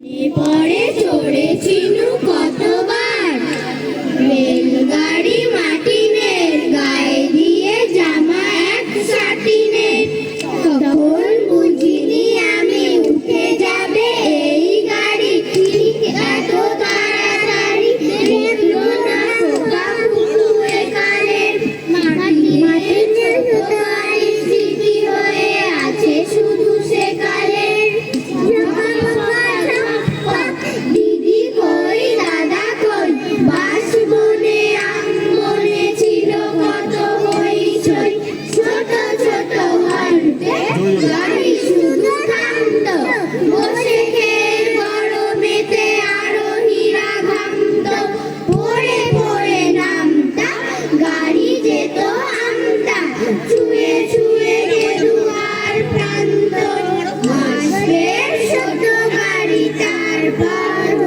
পরে চড়েছিনু কতবার রেলগাড়ি মাটিনের গায়ে দিয়ে জামা এক সাটিনের তখন বুঝিনি আমি উঠে যাবে এই গাড়ি ঠিক এত তাড়াতাড়ি দেখলো না খোকা কুকুরে কানের মাটির ছোট গাড়ি স্মৃতি হয়ে আছে শুধু সেকালের দিদি কই দাদা কই বাস বনে আম বনে ছিল কত হইচই ছোট ছোট হাঁটতে গাড়ি শুধু থামতো বসে খেয়ে গরমেতে আরোহীরা ঘামতো পড়ে পড়ে নামতাম গাড়ি যেত আমতা ছুঁয়ে ছুঁয়ে দুয়ার প্রান্ত মাসের ছোট গাড়ি তারপর